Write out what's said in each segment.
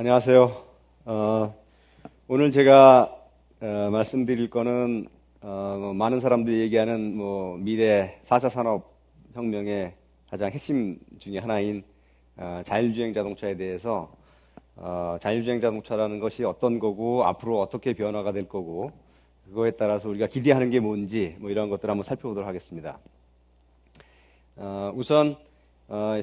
안녕하세요. 오늘 제가 말씀드릴 거는 많은 사람들이 얘기하는 미래 4차 산업혁명의 가장 핵심 중에 하나인 자율주행 자동차에 대해서 자율주행 자동차라는 것이 어떤 거고 앞으로 어떻게 변화가 될 거고 그거에 따라서 우리가 기대하는 게 뭔지 이런 것들을 한번 살펴보도록 하겠습니다. 우선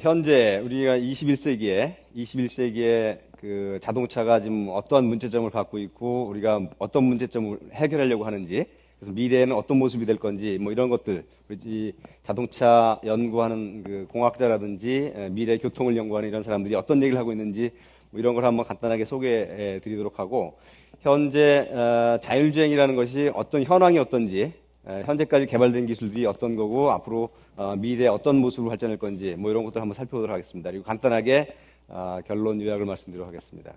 현재 우리가 21세기에 그 자동차가 지금 어떠한 문제점을 갖고 있고 우리가 어떤 문제점을 해결하려고 하는지, 그래서 미래에는 어떤 모습이 될 건지 이런 것들, 이 자동차 연구하는 그 공학자라든지 미래 교통을 연구하는 이런 사람들이 어떤 얘기를 하고 있는지 이런 걸 한번 간단하게 소개해 드리도록 하고, 현재 자율주행이라는 것이 어떤 현황이 어떤지, 현재까지 개발된 기술들이 어떤 거고 앞으로 미래에 어떤 모습으로 발전할 건지 이런 것들 한번 살펴보도록 하겠습니다. 그리고 간단하게 결론 요약을 말씀드리도록 하겠습니다.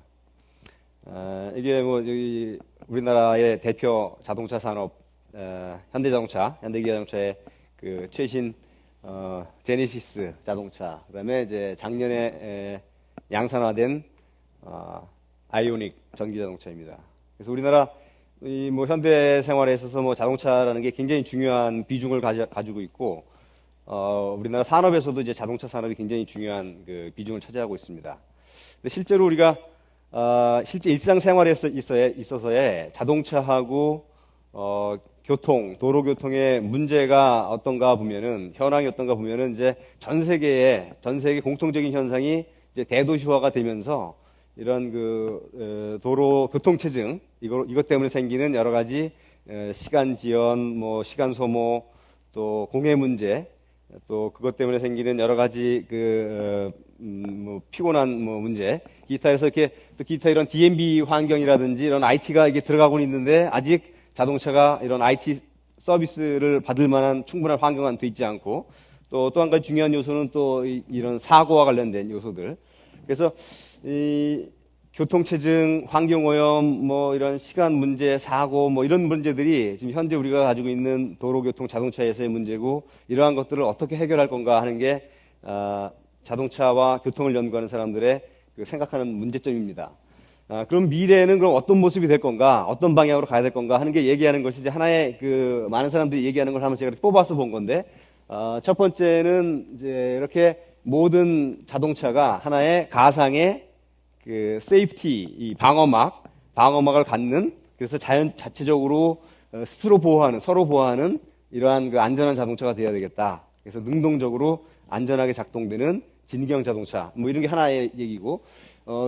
이게 여기 우리나라의 대표 자동차 산업 현대기아자동차의 그 최신 제네시스 자동차, 그다음에 이제 작년에 양산화된 아이오닉 전기 자동차입니다. 그래서 우리나라 이 현대 생활에 있어서 자동차라는 게 굉장히 중요한 비중을 가지고 있고, 우리나라 산업에서도 이제 자동차 산업이 굉장히 중요한 그 비중을 차지하고 있습니다. 근데 실제로 우리가 실제 일상생활에 있어서의 자동차하고 도로 교통의 문제가 어떤가 보면은, 현황이 어떤가 보면은 이제 전 세계 공통적인 현상이 이제 대도시화가 되면서 이런 그 도로 교통체증, 이것 때문에 생기는 여러 가지 시간 지연, 시간 소모, 또 공해 문제, 또 그것 때문에 생기는 여러 가지 피곤한 문제, 기타 이런 DMB 환경이라든지 이런 IT가 이게 들어가고 있는데 아직 자동차가 이런 IT 서비스를 받을 만한 충분한 환경은 돼 있지 않고, 또 한 가지 중요한 요소는 또 이런 사고와 관련된 요소들. 그래서 이 교통체증, 환경오염, 이런 시간 문제, 사고, 이런 문제들이 지금 현재 우리가 가지고 있는 도로교통 자동차에서의 문제고, 이러한 것들을 어떻게 해결할 건가 하는 게 자동차와 교통을 연구하는 사람들의 생각하는 문제점입니다. 그럼 미래에는 그럼 어떤 모습이 될 건가, 어떤 방향으로 가야 될 건가 하는 게 얘기하는 것이 이제 하나의 많은 사람들이 얘기하는 걸 한번 제가 뽑아서 본 건데, 첫 번째는 이제 이렇게 모든 자동차가 하나의 가상의 세이프티, 이 방어막을 갖는, 그래서 자체적으로 서로 보호하는 이러한 안전한 자동차가 되어야 되겠다. 그래서 능동적으로 안전하게 작동되는 진경 자동차, 이런 게 하나의 얘기고,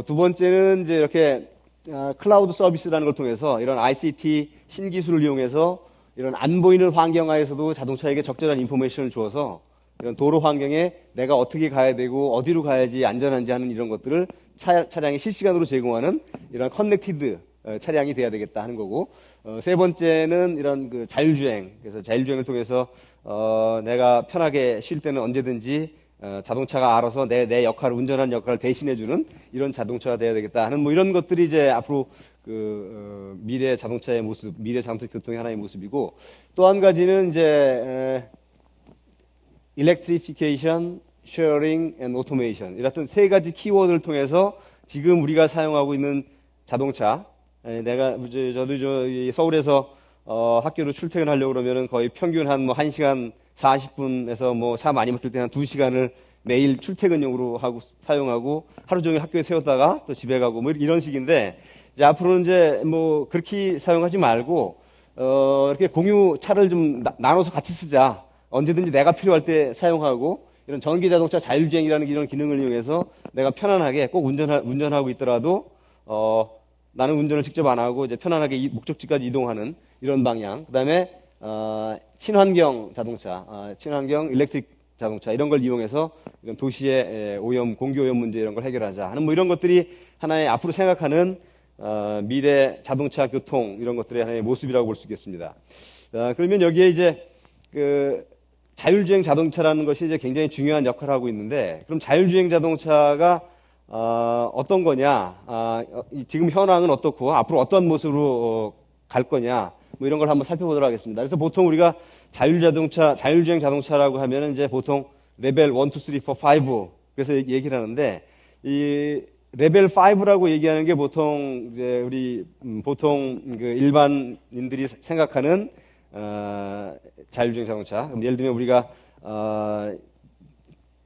두 번째는 이제 이렇게 클라우드 서비스라는 걸 통해서 이런 ICT 신기술을 이용해서 이런 안 보이는 환경하에서도 자동차에게 적절한 인포메이션을 주어서 이런 도로 환경에 내가 어떻게 가야 되고 어디로 가야지 안전한지 하는 이런 것들을 차량이 실시간으로 제공하는 이런 커넥티드 차량이 돼야 되겠다 하는 거고, 세 번째는 이런 자율주행, 그래서 자율주행을 통해서 내가 편하게 쉴 때는 언제든지 자동차가 알아서 내 역할을, 운전하는 역할을 대신해주는 이런 자동차가 돼야 되겠다 하는 이런 것들이 이제 앞으로 미래 자동차의 모습, 미래 자동차 교통의 하나의 모습이고, 또 한 가지는 이제 Electrification, Sharing and Automation, 이런 세 가지 키워드를 통해서 지금 우리가 사용하고 있는 자동차, 저도 서울에서 학교로 출퇴근하려고 그러면은 거의 평균 한 1시간 40분에서 차 많이 막힐 때 한 2시간을 매일 출퇴근용으로 사용하고 하루 종일 학교에 세웠다가 또 집에 가고 이런 식인데, 이제 앞으로는 이제 그렇게 사용하지 말고 이렇게 공유 차를 좀 나눠서 같이 쓰자. 언제든지 내가 필요할 때 사용하고, 이런 전기 자동차 자율주행이라는 이런 기능을 이용해서 내가 편안하게 꼭 운전하고 있더라도 나는 운전을 직접 안 하고 이제 편안하게 목적지까지 이동하는 이런 방향. 그다음에 친환경 자동차, 친환경 일렉트릭 자동차, 이런 걸 이용해서 이런 도시의 오염, 공기 오염 문제 이런 걸 해결하자 하는 이런 것들이 하나의 앞으로 생각하는 미래 자동차 교통, 이런 것들의 하나의 모습이라고 볼 수 있겠습니다. 그러면 여기에 이제 자율주행 자동차라는 것이 이제 굉장히 중요한 역할을 하고 있는데, 그럼 자율주행 자동차가 어떤 거냐, 지금 현황은 어떻고 앞으로 어떤 모습으로 갈 거냐, 이런 걸 한번 살펴보도록 하겠습니다. 그래서 보통 우리가 자율주행 자동차라고 하면은 이제 보통 레벨 1, 2, 3, 4, 5, 그래서 얘기를 하는데, 이 레벨 5라고 얘기하는 게 보통 이제 우리 보통 그 일반인들이 생각하는 자율주행 자동차. 그럼 예를 들면 우리가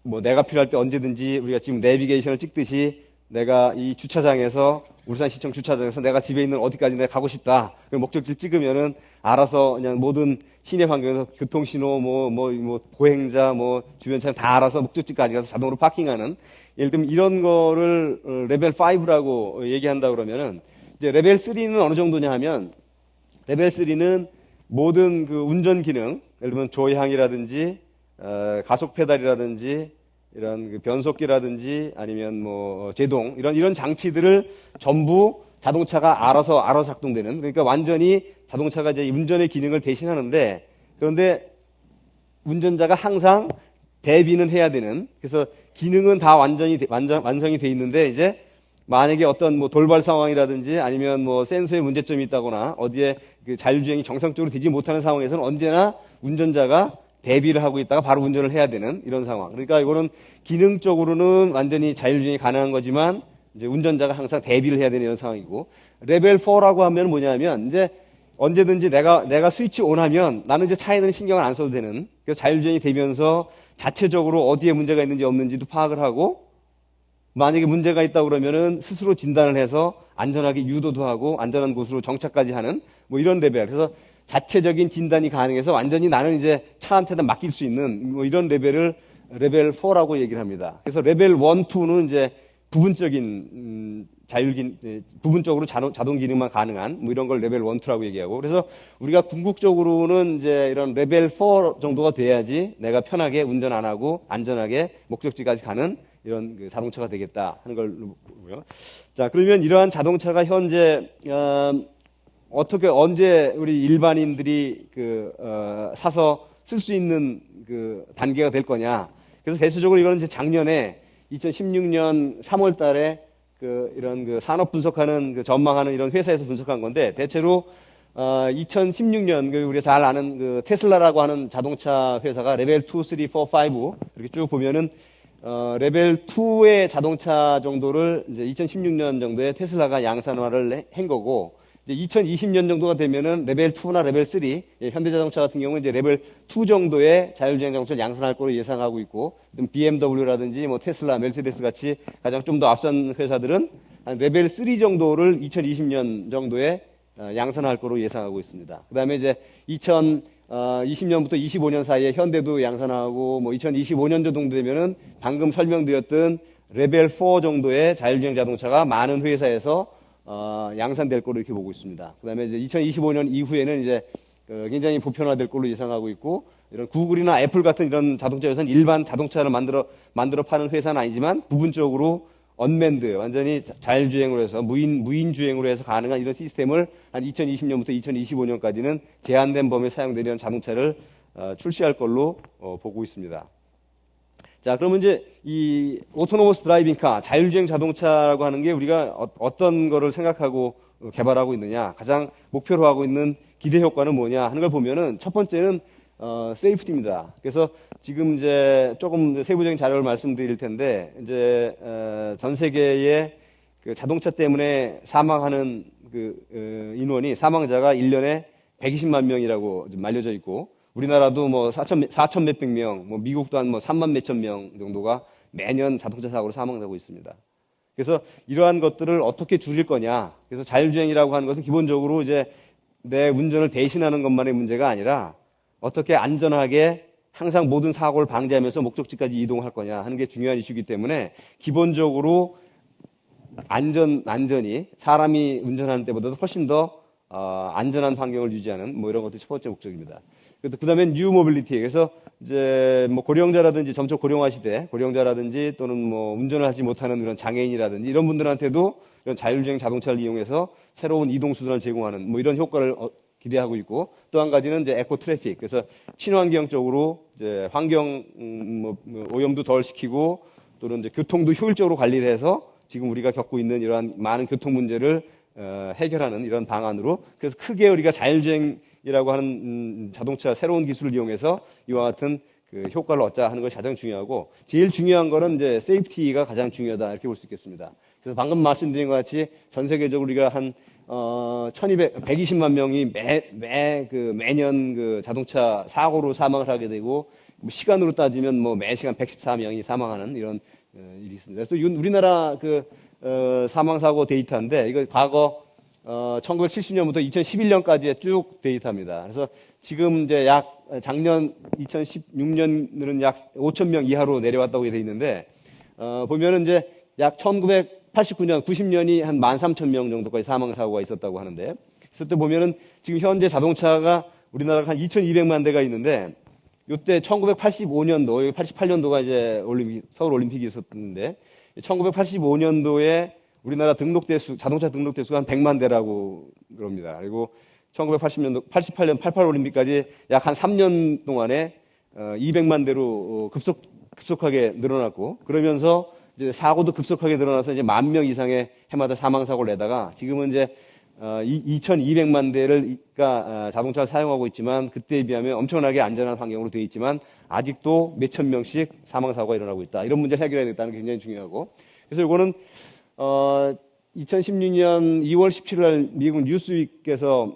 뭐 내가 필요할 때 언제든지 우리가 지금 내비게이션을 찍듯이 내가 이 주차장에서 울산시청 주차장에서 내가 집에 있는 어디까지 내가 가고 싶다. 그럼 목적지를 찍으면은 알아서 그냥 모든 시내 환경에서 교통신호, 뭐 보행자, 뭐 주변 차량 다 알아서 목적지까지 가서 자동으로 파킹하는 예를 들면 이런 거를 레벨 5라고 얘기한다 그러면은 이제 레벨 3는 어느 정도냐 하면 레벨 3는 모든 그 운전 기능, 예를 들면 조향이라든지 가속 페달이라든지 이런 그 변속기라든지 아니면 뭐 제동 이런 장치들을 전부 자동차가 알아서 작동되는 그러니까 완전히 자동차가 이제 운전의 기능을 대신하는데 그런데 운전자가 항상 대비는 해야 되는 그래서 기능은 다 완성이 돼 있는데 이제 만약에 어떤 뭐 돌발 상황이라든지 아니면 뭐 센서에 문제점이 있다거나 어디에 그 자율주행이 정상적으로 되지 못하는 상황에서는 언제나 운전자가 대비를 하고 있다가 바로 운전을 해야 되는 이런 상황. 그러니까 이거는 기능적으로는 완전히 자율주행이 가능한 거지만 이제 운전자가 항상 대비를 해야 되는 이런 상황이고 레벨 4라고 하면 뭐냐면 이제 언제든지 내가 스위치 온하면 나는 이제 차에는 신경을 안 써도 되는 그래서 자율주행이 되면서 자체적으로 어디에 문제가 있는지 없는지도 파악을 하고 만약에 문제가 있다 그러면은 스스로 진단을 해서 안전하게 유도도 하고 안전한 곳으로 정차까지 하는 뭐 이런 레벨. 그래서 자체적인 진단이 가능해서 완전히 나는 이제 차한테다 맡길 수 있는 뭐 이런 레벨을 레벨 4라고 얘기를 합니다. 그래서 레벨 1, 2는 이제 부분적인 부분적으로 자동 기능만 가능한 뭐 이런 걸 레벨 1, 2라고 얘기하고 그래서 우리가 궁극적으로는 이제 이런 레벨 4 정도가 돼야지 내가 편하게 운전 안 하고 안전하게 목적지까지 가는 이런 그 자동차가 되겠다 하는 걸 보고요. 자, 그러면 이러한 자동차가 현재 어떻게 언제 우리 일반인들이 사서 쓸 수 있는 그 단계가 될 거냐. 그래서 대체적으로 이거는 이제 작년에 2016년 3월 달에 이런 그 산업 분석하는 그 전망하는 이런 회사에서 분석한 건데 대체로 2016년 우리가 잘 아는 그 테슬라라고 하는 자동차 회사가 레벨 2, 3, 4, 5 이렇게 쭉 보면은 레벨 2의 자동차 정도를 이제 2016년 정도에 테슬라가 양산화를 한 거고 이제 2020년 정도가 되면은 레벨 2나 레벨 3, 현대자동차 같은 경우는 이제 레벨 2 정도의 자율주행 자동차를 양산할 거로 예상하고 있고, BMW라든지 뭐 테슬라, 멜세데스 같이 가장 좀 더 앞선 회사들은 한 레벨 3 정도를 2020년 정도에 양산할 거로 예상하고 있습니다. 그다음에 이제 2020년부터 25년 사이에 현대도 양산하고 뭐 2025년 정도 되면은 방금 설명드렸던 레벨 4 정도의 자율주행 자동차가 많은 회사에서 양산될 거로 이렇게 보고 있습니다. 그다음에 이제 2025년 이후에는 이제 굉장히 보편화될 걸로 예상하고 있고 이런 구글이나 애플 같은 이런 자동차 회사는 일반 자동차를 만들어 파는 회사는 아니지만 부분적으로 언맨드 완전히 자율주행으로 해서 무인 주행으로 해서 가능한 이런 시스템을 한 2020년부터 2025년까지는 제한된 범위에 사용되는 자동차를 출시할 걸로 보고 있습니다. 자, 그러면 이제 이 오토노머스 드라이빙 카, 자율주행 자동차라고 하는 게 우리가 어떤 거를 생각하고 개발하고 있느냐, 가장 목표로 하고 있는 기대 효과는 뭐냐 하는 걸 보면은 첫 번째는 세이프티입니다. 그래서 지금 이제 조금 세부적인 자료를 말씀드릴 텐데 이제 전 세계의 그 자동차 때문에 사망하는 인원이 사망자가 1년에 120만 명이라고 좀 알려져 있고 우리나라도 뭐 4천 몇백 명, 뭐 미국도 한 뭐 3만 몇천 명 정도가 매년 자동차 사고로 사망하고 있습니다. 그래서 이러한 것들을 어떻게 줄일 거냐. 그래서 자율주행이라고 하는 것은 기본적으로 이제 내 운전을 대신하는 것만의 문제가 아니라 어떻게 안전하게 항상 모든 사고를 방지하면서 목적지까지 이동할 거냐 하는 게 중요한 이슈이기 때문에 기본적으로 안전이 사람이 운전하는 때보다도 훨씬 더 안전한 환경을 유지하는 뭐 이런 것들이 첫 번째 목적입니다. 그 다음에 뉴 모빌리티. 그래서 이제 뭐 고령자라든지 점차 고령화 시대, 고령자라든지 또는 뭐 운전을 하지 못하는 그런 장애인이라든지 이런 분들한테도 이런 자율주행 자동차를 이용해서 새로운 이동 수단을 제공하는 뭐 이런 효과를 기대하고 있고 또 한 가지는 이제 에코 트래픽. 그래서 친환경적으로 이제 환경 오염도 덜 시키고 또는 이제 교통도 효율적으로 관리를 해서 지금 우리가 겪고 있는 이러한 많은 교통 문제를 해결하는 이런 방안으로 그래서 크게 우리가 자율주행이라고 하는 자동차 새로운 기술을 이용해서 이와 같은 그 효과를 얻자 하는 것이 가장 중요하고 제일 중요한 거는 이제 세이프티가 가장 중요하다 이렇게 볼 수 있겠습니다. 그래서 방금 말씀드린 것 같이 전 세계적으로 우리가 한 120만 명이 매년 그 자동차 사고로 사망을 하게 되고, 뭐 시간으로 따지면 뭐 매 시간 114명이 사망하는 이런 일이 있습니다. 그래서 우리나라 사망 사고 데이터인데, 이거 과거 1970년부터 2011년까지의 쭉 데이터입니다. 그래서 지금 이제 작년 2016년은 약 5천 명 이하로 내려왔다고 되어 있는데, 보면은 이제 약 1989년, 90년이 한 13,000명 정도까지 사망 사고가 있었다고 하는데, 그래서 또 보면은 지금 현재 자동차가 우리나라가 한 2,200만 대가 있는데, 요때 1985년도, 88년도가 이제 서울 올림픽이 있었는데, 1985년도에 우리나라 자동차 등록 대수가 한 100만 대라고 그럽니다. 그리고 1980년도, 88년 88 올림픽까지 약 한 3년 동안에 200만 대로 급속하게 늘어났고, 그러면서 이제 사고도 급속하게 늘어나서 이제 10,000명 이상의 해마다 사망 사고를 내다가, 지금은 이제 2,200만 대를 자동차를 사용하고 있지만, 그때에 비하면 엄청나게 안전한 환경으로 되어 있지만 아직도 몇천 명씩 사망 사고가 일어나고 있다. 이런 문제를 해결해야 되겠다는 게 굉장히 중요하고, 그래서 이거는 2016년 2월 17일 날 미국 뉴스윅에서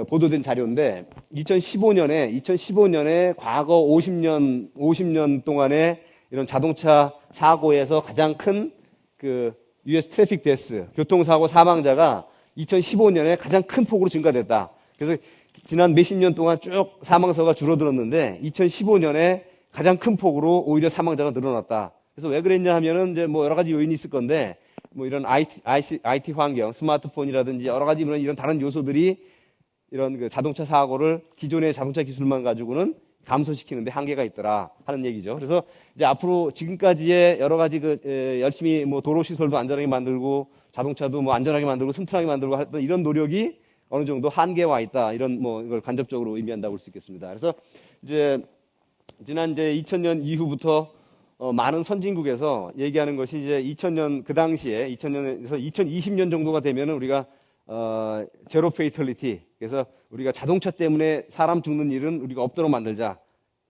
보도된 자료인데, 2015년에 과거 50년 동안에 이런 자동차 사고에서 가장 큰 US 트래픽 데스, 교통사고 사망자가 2015년에 가장 큰 폭으로 증가됐다. 그래서 지난 몇십 년 동안 쭉 사망사고가 줄어들었는데 2015년에 가장 큰 폭으로 오히려 사망자가 늘어났다. 그래서 왜 그랬냐 하면은 이제 뭐 여러 가지 요인이 있을 건데, 뭐 이런 IT 환경, 스마트폰이라든지 여러 가지 이런 다른 요소들이 이런 자동차 사고를 기존의 자동차 기술만 가지고는 감소시키는데 한계가 있더라 하는 얘기죠. 그래서 이제 앞으로 지금까지의 여러 가지 열심히 뭐 도로 시설도 안전하게 만들고 자동차도 뭐 안전하게 만들고 튼튼하게 만들고 했던 이런 노력이 어느 정도 한계와 있다, 이런 뭐 이걸 간접적으로 의미한다고 볼 수 있겠습니다. 그래서 이제 지난 이제 2000년 이후부터 많은 선진국에서 얘기하는 것이 이제 2000년 그 당시에 2000년에서 2020년 정도가 되면은 우리가 제로 페이털리티, 그래서 우리가 자동차 때문에 사람 죽는 일은 우리가 없도록 만들자.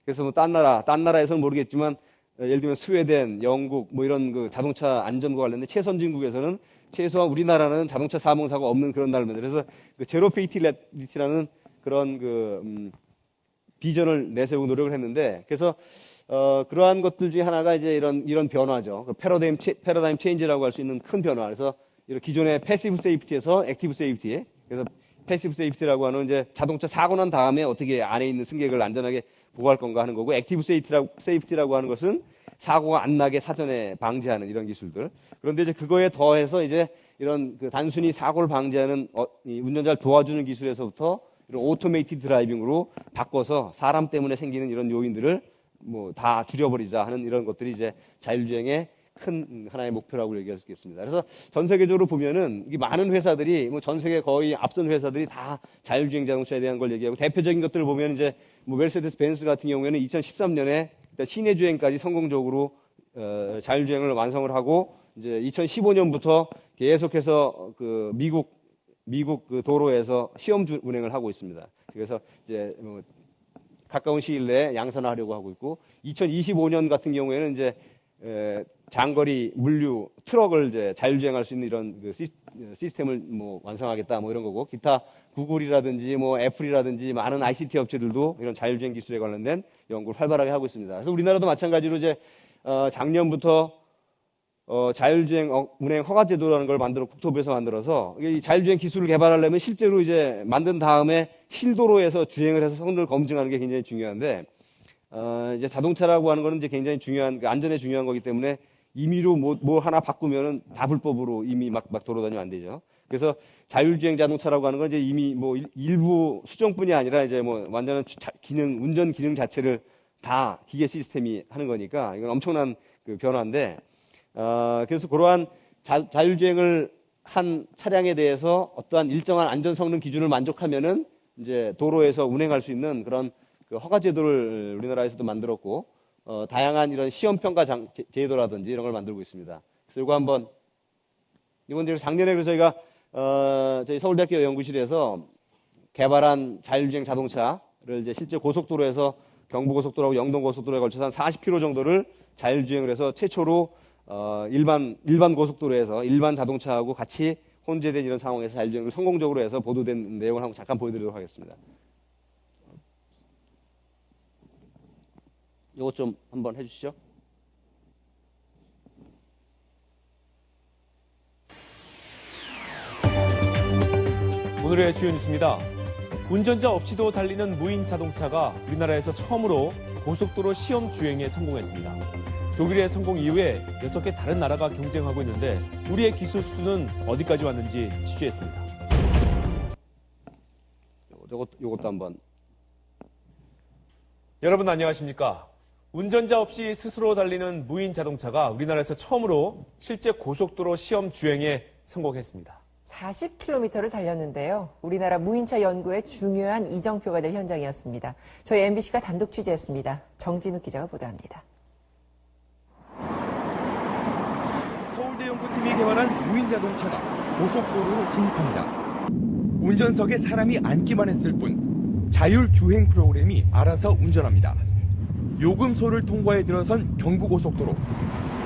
그래서 뭐 딴 나라에서는 모르겠지만 예를 들면 스웨덴, 영국 뭐 이런 자동차 안전과 관련된 최선진국에서는 최소한 우리나라는 자동차 사망 사고 없는 그런 나라를 만들어서 제로 페이털리티라는 그런 비전을 내세우고 노력을 했는데, 그래서 그러한 것들 중에 하나가 이제 이런 변화죠. 패러다임 체인지라고 할 수 있는 큰 변화. 그래서 이런 기존의 패시브 세이프티에서 액티브 세이프티. 그래서 패시브 세이프티라고 하는 이제 자동차 사고 난 다음에 어떻게 안에 있는 승객을 안전하게 보호할 건가 하는 거고, 액티브 세이프티라고 하는 것은 사고가 안 나게 사전에 방지하는 이런 기술들. 그런데 이제 그거에 더해서 이제 이런 단순히 사고를 방지하는 운전자를 도와주는 기술에서부터 이런 오토메이티드 드라이빙으로 바꿔서 사람 때문에 생기는 이런 요인들을 뭐 다 줄여버리자 하는 이런 것들이 이제 자율주행의 큰 하나의 목표라고 얘기할 수 있겠습니다. 그래서 전 세계적으로 보면은 이 많은 회사들이 뭐 전 세계 거의 앞선 회사들이 다 자율주행 자동차에 대한 걸 얘기하고, 대표적인 것들을 보면 이제 뭐 메르세데스 벤츠 같은 경우에는 2013년에 시내 주행까지 성공적으로 자율주행을 완성을 하고, 이제 2015년부터 계속해서 미국 도로에서 시험 운행을 하고 있습니다. 그래서 이제 뭐 가까운 시일 내에 양산화하려고 하고 있고, 2025년 같은 경우에는 이제 장거리 물류 트럭을 이제 자율주행할 수 있는 이런 시스템을 뭐 완성하겠다 뭐 이런 거고, 기타 구글이라든지 뭐 애플이라든지 많은 ICT 업체들도 이런 자율주행 기술에 관련된 연구를 활발하게 하고 있습니다. 그래서 우리나라도 마찬가지로 이제 작년부터 자율주행 운행 허가 제도라는 걸 국토부에서 만들어서, 이 자율주행 기술을 개발하려면 실제로 이제 만든 다음에 실도로에서 주행을 해서 성능을 검증하는 게 굉장히 중요한데, 이제 자동차라고 하는 거는 이제 굉장히 중요한, 안전에 중요한 거기 때문에 임의로 뭐 하나 바꾸면은 다 불법으로 이미 막 돌아다니면 안 되죠. 그래서 자율주행 자동차라고 하는 건 이제 이미 뭐 일부 수정뿐이 아니라 이제 뭐 완전한 운전 기능 자체를 다 기계 시스템이 하는 거니까 이건 엄청난 변화인데, 그래서 그러한 자율주행을 한 차량에 대해서 어떠한 일정한 안전 성능 기준을 만족하면은 이제 도로에서 운행할 수 있는 그런 허가 제도를 우리나라에서도 만들었고, 다양한 이런 시험 평가 제도라든지 이런 걸 만들고 있습니다. 그래서 이건 이제 작년에 그래서 저희가 저희 서울대학교 연구실에서 개발한 자율주행 자동차를 이제 실제 고속도로에서 경부고속도로하고 영동고속도로에 걸쳐서 한 40km 정도를 자율주행을 해서 최초로 일반 고속도로에서 일반 자동차하고 같이 혼재된 이런 상황에서 자율주행을 성공적으로 해서 보도된 내용을 한번 잠깐 보여드리도록 하겠습니다. 이것 좀 한번 해주시죠. 오늘의 주요 뉴스입니다. 운전자 없이도 달리는 무인 자동차가 우리나라에서 처음으로 고속도로 시험 주행에 성공했습니다. 독일의 성공 이후에 6개 다른 나라가 경쟁하고 있는데 우리의 기술 수준은 어디까지 왔는지 취재했습니다. 요것도 한번. 여러분 안녕하십니까? 운전자 없이 스스로 달리는 무인 자동차가 우리나라에서 처음으로 실제 고속도로 시험 주행에 성공했습니다. 40km를 달렸는데요. 우리나라 무인차 연구의 중요한 이정표가 될 현장이었습니다. 저희 MBC가 단독 취재했습니다. 정진욱 기자가 보도합니다. 서울대 연구팀이 개발한 무인 자동차가 고속도로로 진입합니다. 운전석에 사람이 앉기만 했을 뿐 자율주행 프로그램이 알아서 운전합니다. 요금소를 통과해 들어선 경부고속도로.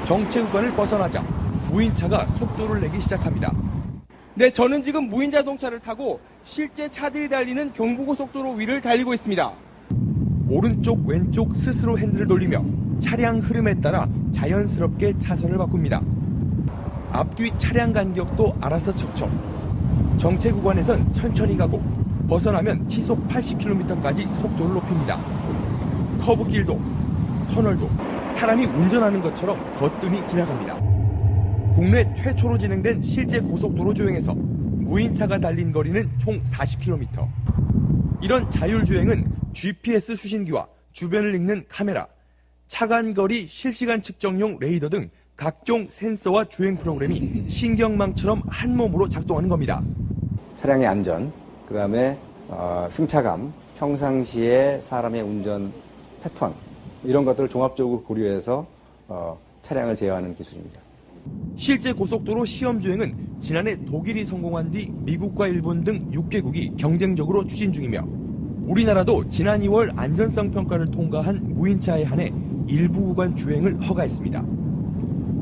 정체 구간을 벗어나자 무인차가 속도를 내기 시작합니다. 네, 저는 지금 무인 자동차를 타고 실제 차들이 달리는 경부고속도로 위를 달리고 있습니다. 오른쪽 왼쪽 스스로 핸들을 돌리며 차량 흐름에 따라 자연스럽게 차선을 바꿉니다. 앞뒤 차량 간격도 알아서 척척. 정체 구간에선 천천히 가고 벗어나면 시속 80km까지 속도를 높입니다. 커브길도 터널도 사람이 운전하는 것처럼 거뜬히 지나갑니다. 국내 최초로 진행된 실제 고속도로 주행에서 무인차가 달린 거리는 총 40km. 이런 자율주행은 GPS 수신기와 주변을 읽는 카메라, 차간거리 실시간 측정용 레이더 등 각종 센서와 주행 프로그램이 신경망처럼 한 몸으로 작동하는 겁니다. 차량의 안전, 그다음에 승차감, 평상시에 사람의 운전 패턴 이런 것들을 종합적으로 고려해서 차량을 제어하는 기술입니다. 실제 고속도로 시험 주행은 지난해 독일이 성공한 뒤 미국과 일본 등 6개국이 경쟁적으로 추진 중이며 우리나라도 지난 2월 안전성 평가를 통과한 무인차에 한해 일부 구간 주행을 허가했습니다.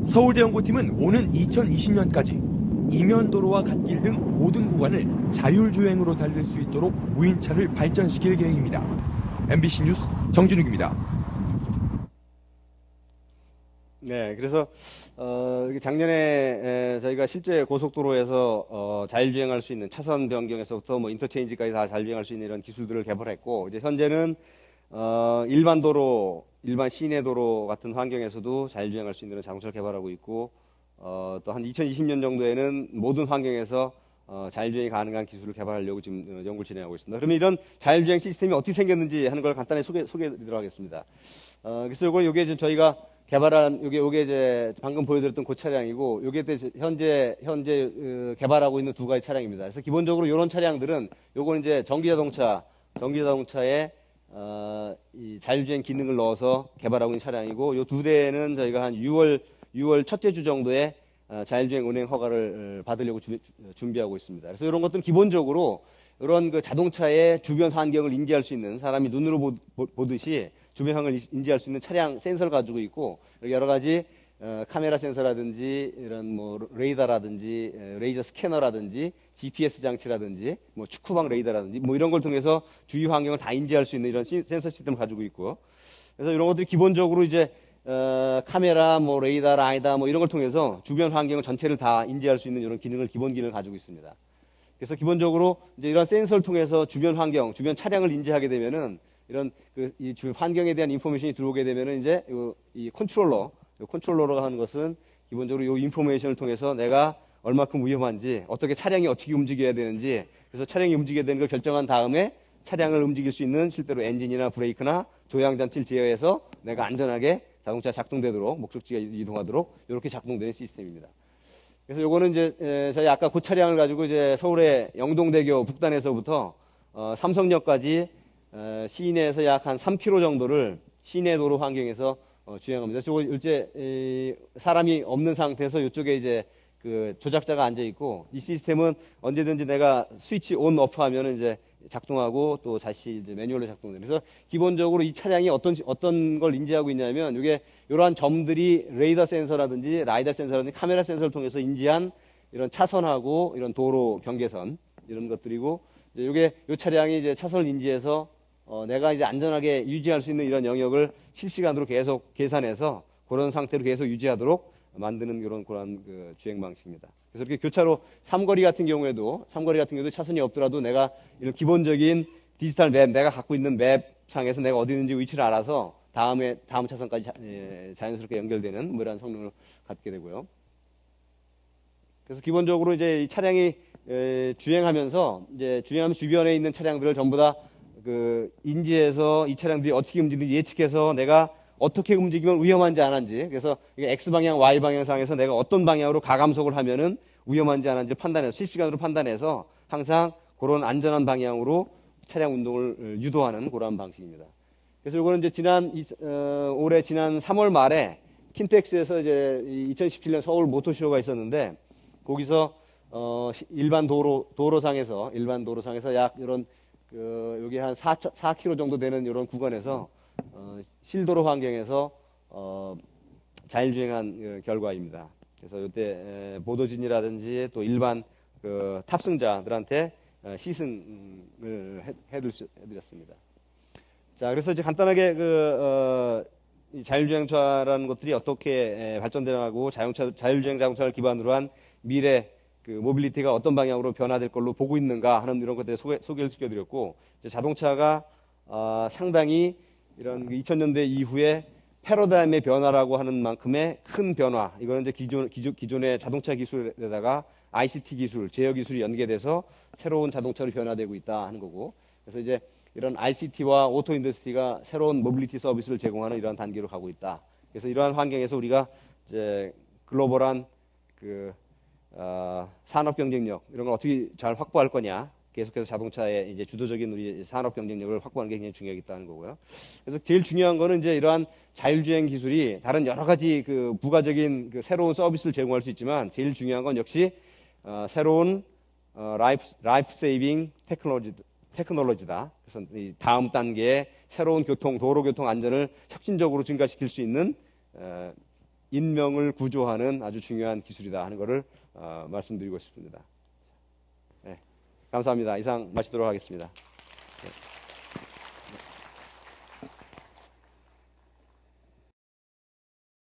서울대 연구팀은 오는 2020년까지 이면도로와 갓길 등 모든 구간을 자율주행으로 달릴 수 있도록 무인차를 발전시킬 계획입니다. MBC 뉴스 정진욱입니다. 네, 그래서 작년에 저희가 실제 고속도로에서 자율주행할 수 있는 차선 변경에서부터 뭐 인터체인지까지 다 자율주행할 수 있는 이런 기술들을 개발했고, 이제 현재는 일반 도로, 일반 시내 도로 같은 환경에서도 자율주행할 수 있는 자동차를 개발하고 있고, 또 한 2020년 정도에는 모든 환경에서 자율주행이 가능한 기술을 개발하려고 지금 연구를 진행하고 있습니다. 그러면 이런 자율주행 시스템이 어떻게 생겼는지 하는 걸 간단히 소개해드리도록 하겠습니다. 그래서 요게 지금 저희가 개발한 요게 이제 방금 보여드렸던 그 차량이고, 요게 현재 개발하고 있는 두 가지 차량입니다. 그래서 기본적으로 이런 차량들은 요건 이제 전기 자동차에 이 자율주행 기능을 넣어서 개발하고 있는 차량이고, 요 두 대는 저희가 한 6월 첫째 주 정도에 자율주행 운행 허가를 받으려고 준비하고 있습니다. 그래서 이런 것들은 기본적으로 이런 그 자동차의 주변 환경을 인지할 수 있는, 사람이 눈으로 보듯이 주변 환경을 인지할 수 있는 차량 센서를 가지고 있고, 여러 가지 카메라 센서라든지 이런 뭐 레이더라든지 레이저 스캐너라든지 GPS 장치라든지 뭐 축구방 레이더라든지 뭐 이런 걸 통해서 주위 환경을 다 인지할 수 있는 이런 센서 시스템을 가지고 있고, 그래서 이런 것들이 기본적으로 이제 카메라, 뭐 레이더, 라이다 뭐 이런 걸 통해서 주변 환경을 전체를 다 인지할 수 있는 이런 기본 기능을 가지고 있습니다. 그래서 기본적으로 이제 이런 센서를 통해서 주변 환경, 주변 차량을 인지하게 되면은 이런 이 주변 환경에 대한 인포메이션이 들어오게 되면은 이제 이 컨트롤러가 하는 것은 기본적으로 이 인포메이션을 통해서 내가 얼마큼 위험한지, 어떻게 차량이 어떻게 움직여야 되는지, 그래서 차량이 움직여야 되는 걸 결정한 다음에 차량을 움직일 수 있는 실제로 엔진이나 브레이크나 조향장치를 제어해서 내가 안전하게 자동차 작동되도록, 목적지가 이동하도록 이렇게 작동되는 시스템입니다. 그래서 요거는 이제 저희 아까 그 차량을 가지고 이제 서울의 영동대교 북단에서부터 삼성역까지 시내에서 약 한 3km 정도를 시내 도로 환경에서 주행합니다. 그래서 이제 사람이 없는 상태에서 이쪽에 이제 그 조작자가 앉아 있고, 이 시스템은 언제든지 내가 스위치 온 오프 하면은 이제 작동하고 또 다시 이제 매뉴얼로 작동되는. 그래서 기본적으로 이 차량이 어떤 걸 인지하고 있냐면 이게 이러한 점들이 레이더 센서라든지 라이다 센서라든지 카메라 센서를 통해서 인지한 이런 차선하고 이런 도로 경계선 이런 것들이고 이게 이 차량이 이제 차선을 인지해서 내가 이제 안전하게 유지할 수 있는 이런 영역을 실시간으로 계속 계산해서 그런 상태로 계속 유지하도록 만드는 그런 그 주행 방식입니다. 그래서 이렇게 교차로 삼거리 같은 경우에도 차선이 없더라도 내가 이런 기본적인 디지털 맵, 내가 갖고 있는 맵 창에서 내가 어디 있는지 위치를 알아서 다음 차선까지 자연스럽게 연결되는 뭐 이런 성능을 갖게 되고요. 그래서 기본적으로 이제 이 차량이 주행하면서 주변에 있는 차량들을 전부 다 그 인지해서 이 차량들이 어떻게 움직이는지 예측해서 내가 어떻게 움직이면 위험한지 안 한지, 그래서 이게 X 방향, Y 방향상에서 내가 어떤 방향으로 가감속을 하면은 위험한지 안 한지 판단해서 실시간으로 판단해서 항상 그런 안전한 방향으로 차량 운동을 유도하는 그런 방식입니다. 그래서 이거는 이제 올해 지난 3월 말에 킨텍스에서 이제 2017년 서울 모터쇼가 있었는데 거기서 일반 도로상에서 약 이런 여기 한 4km 정도 되는 이런 구간에서 실도로 환경에서 자율주행한 결과입니다. 그래서 이때 보도진이라든지 또 일반 그 탑승자들한테 시승을 해드렸습니다. 자, 그래서 이제 간단하게 이 자율주행차라는 것들이 어떻게 발전되나고 자율주행 자동차를 기반으로 한 미래 그 모빌리티가 어떤 방향으로 변화될 걸로 보고 있는가 하는 이런 것들을 소개를 시켜드렸고, 자동차가 상당히 이런 2000년대 이후에 패러다임의 변화라고 하는 만큼의 큰 변화, 이거는 이제 기존의 자동차 기술에다가 ICT 기술, 제어 기술이 연계돼서 새로운 자동차로 변화되고 있다 하는 거고, 그래서 이제 이런 ICT와 오토 인더스트리가 새로운 모빌리티 서비스를 제공하는 이러한 단계로 가고 있다. 그래서 이러한 환경에서 우리가 이제 글로벌한 산업 경쟁력 이런 걸 어떻게 잘 확보할 거냐, 계속해서 자동차의 이제 주도적인 우리 산업 경쟁력을 확보하는 게 굉장히 중요하겠다는 거고요. 그래서 제일 중요한 거는 이제 이러한 자율주행 기술이 다른 여러 가지 그 부가적인 그 새로운 서비스를 제공할 수 있지만 제일 중요한 건 역시 새로운 라이프 세이빙 테크놀로지다. 그래서 이 다음 단계의 새로운 도로 교통 안전을 혁신적으로 증가시킬 수 있는 인명을 구조하는 아주 중요한 기술이다 하는 것을 말씀드리고 싶습니다. 네, 감사합니다. 이상 마치도록 하겠습니다.